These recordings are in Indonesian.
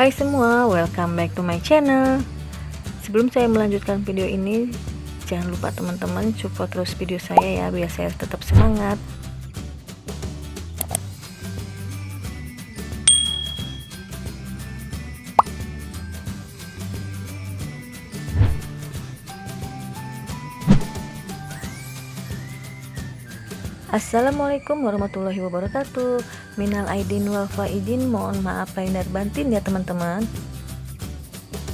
Hai semua, welcome back to my channel. Sebelum saya melanjutkan video ini, jangan lupa teman-teman support terus video saya ya, biar saya tetap semangat. Assalamualaikum warahmatullahi wabarakatuh. Minal aidin wal faizin, mohon maaf lahir dan batin ya teman-teman.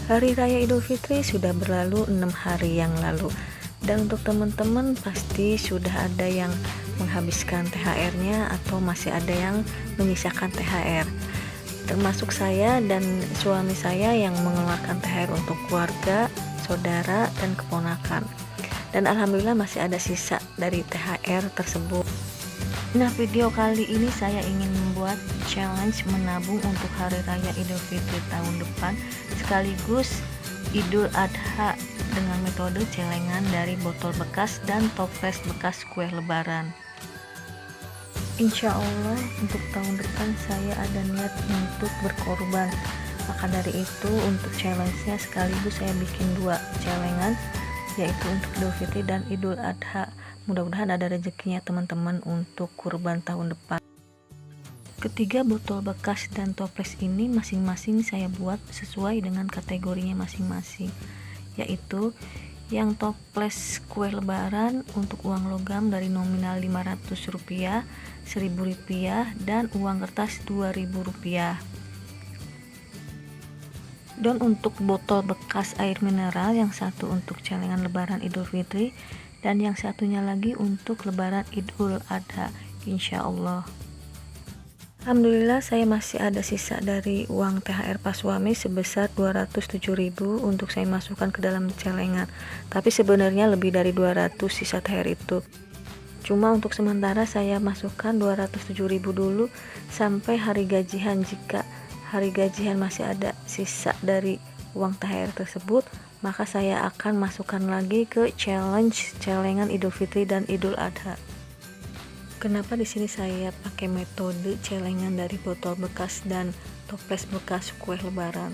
Hari Raya Idul Fitri sudah berlalu 6 hari yang lalu. Dan untuk teman-teman pasti sudah ada yang menghabiskan THR-nya atau masih ada yang menyisakan THR. Termasuk saya dan suami saya yang mengeluarkan THR untuk keluarga, saudara, dan keponakan. Dan alhamdulillah masih ada sisa dari THR tersebut. Nah, video kali ini saya ingin membuat challenge menabung untuk Hari Raya Idul Fitri tahun depan sekaligus Idul Adha dengan metode celengan dari botol bekas dan toples bekas kue lebaran. Insya Allah untuk tahun depan saya ada niat untuk berkorban. Maka dari itu untuk challenge-nya sekaligus saya bikin 2 celengan, yaitu untuk Idul Fitri dan Idul Adha. Mudah-mudahan ada rezekinya teman-teman untuk kurban tahun depan. Ketiga botol bekas dan toples ini masing-masing saya buat sesuai dengan kategorinya masing-masing, yaitu yang toples kue lebaran untuk uang logam dari nominal Rp500, Rp1.000, dan uang kertas Rp2.000. Dan untuk botol bekas air mineral, yang satu untuk celengan lebaran Idul Fitri dan yang satunya lagi untuk lebaran Idul Adha, insya Allah. Alhamdulillah saya masih ada sisa dari uang THR pas suami sebesar 207.000 untuk saya masukkan ke dalam celengan. Tapi sebenarnya lebih dari 200 sisa THR itu. Cuma untuk sementara saya masukkan 207.000 dulu sampai hari gajian. Jika hari gajian masih ada sisa dari uang THR tersebut, maka saya akan masukkan lagi ke challenge celengan Idul Fitri dan Idul Adha. Kenapa di sini saya pakai metode celengan dari botol bekas dan toples bekas kue lebaran?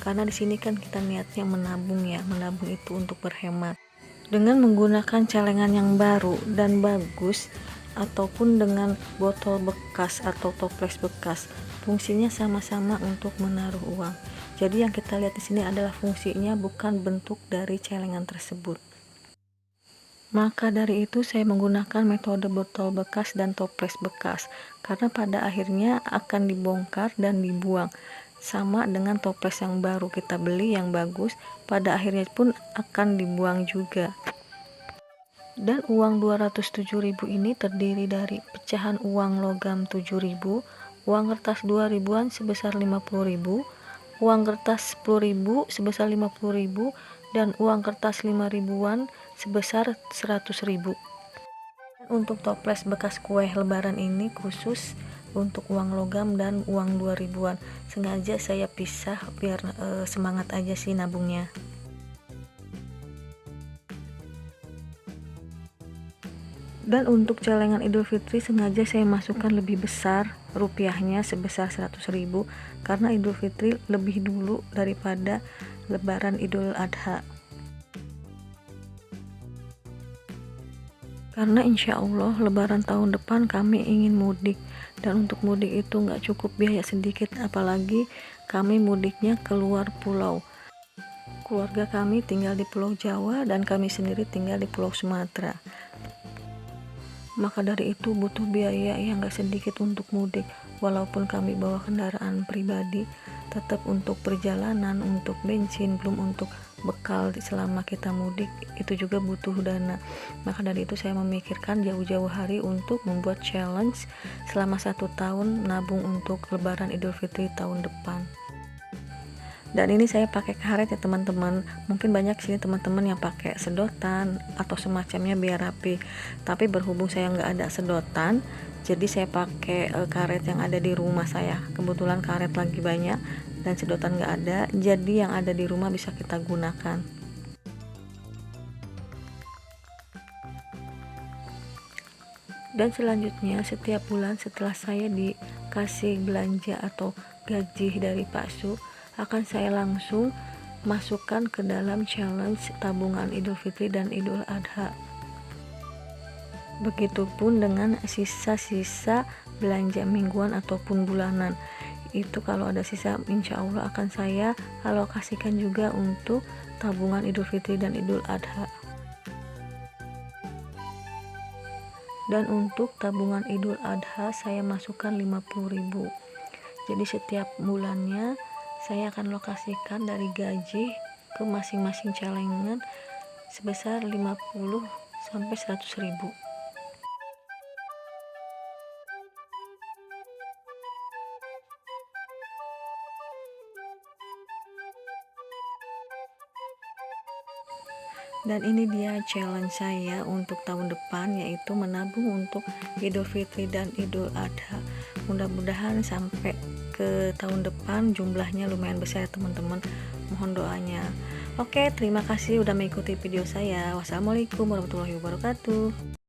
Karena di sini kan kita niatnya menabung ya, menabung itu untuk berhemat. Dengan menggunakan celengan yang baru dan bagus ataupun dengan botol bekas atau toples bekas, fungsinya sama-sama untuk menaruh uang. Jadi yang kita lihat di sini adalah fungsinya, bukan bentuk dari celengan tersebut. Maka dari itu saya menggunakan metode botol bekas dan toples bekas, karena pada akhirnya akan dibongkar dan dibuang. Sama dengan toples yang baru kita beli yang bagus, pada akhirnya pun akan dibuang juga. Dan uang 207.000 ini terdiri dari pecahan uang logam 7.000, uang kertas 2.000-an sebesar 50.000, uang kertas 10.000 sebesar 50.000, dan uang kertas 5.000-an sebesar 100.000. Untuk toples bekas kue lebaran ini khusus untuk uang logam dan uang 2.000-an. Sengaja saya pisah biar semangat aja sih nabungnya. Dan untuk celengan Idul Fitri sengaja saya masukkan lebih besar rupiahnya sebesar 100.000 karena Idul Fitri lebih dulu daripada lebaran Idul Adha. Karena insya Allah lebaran tahun depan kami ingin mudik, dan untuk mudik itu nggak cukup biaya sedikit, apalagi kami mudiknya keluar pulau. Keluarga kami tinggal di Pulau Jawa dan kami sendiri tinggal di Pulau Sumatera. Maka dari itu butuh biaya yang gak sedikit untuk mudik. Walaupun kami bawa kendaraan pribadi, tetap untuk perjalanan, untuk bensin, belum untuk bekal selama kita mudik, itu juga butuh dana. Maka dari itu saya memikirkan jauh-jauh hari untuk membuat challenge selama 1 tahun nabung untuk lebaran Idul Fitri tahun depan. Dan ini saya pakai karet ya teman-teman. Mungkin banyak sini teman-teman yang pakai sedotan atau semacamnya biar rapi. Tapi berhubung saya nggak ada sedotan, jadi saya pakai karet yang ada di rumah saya. Kebetulan karet lagi banyak dan sedotan nggak ada, jadi yang ada di rumah bisa kita gunakan. Dan selanjutnya setiap bulan setelah saya dikasih belanja atau gaji dari Pak Su, akan saya langsung masukkan ke dalam challenge tabungan Idul Fitri dan Idul Adha. Begitupun dengan sisa-sisa belanja mingguan ataupun bulanan. Itu kalau ada sisa, insya Allah akan saya alokasikan juga untuk tabungan Idul Fitri dan Idul Adha. Dan untuk tabungan Idul Adha saya masukkan 50.000. Jadi setiap bulannya saya akan lokasikan dari gaji ke masing-masing celengan sebesar 50 sampai 100.000. Dan ini dia challenge saya untuk tahun depan, yaitu menabung untuk Idul Fitri dan Idul Adha. Mudah-mudahan sampai ke tahun depan jumlahnya lumayan besar ya teman-teman, mohon doanya. Oke, terima kasih udah mengikuti video saya. Wassalamualaikum warahmatullahi wabarakatuh.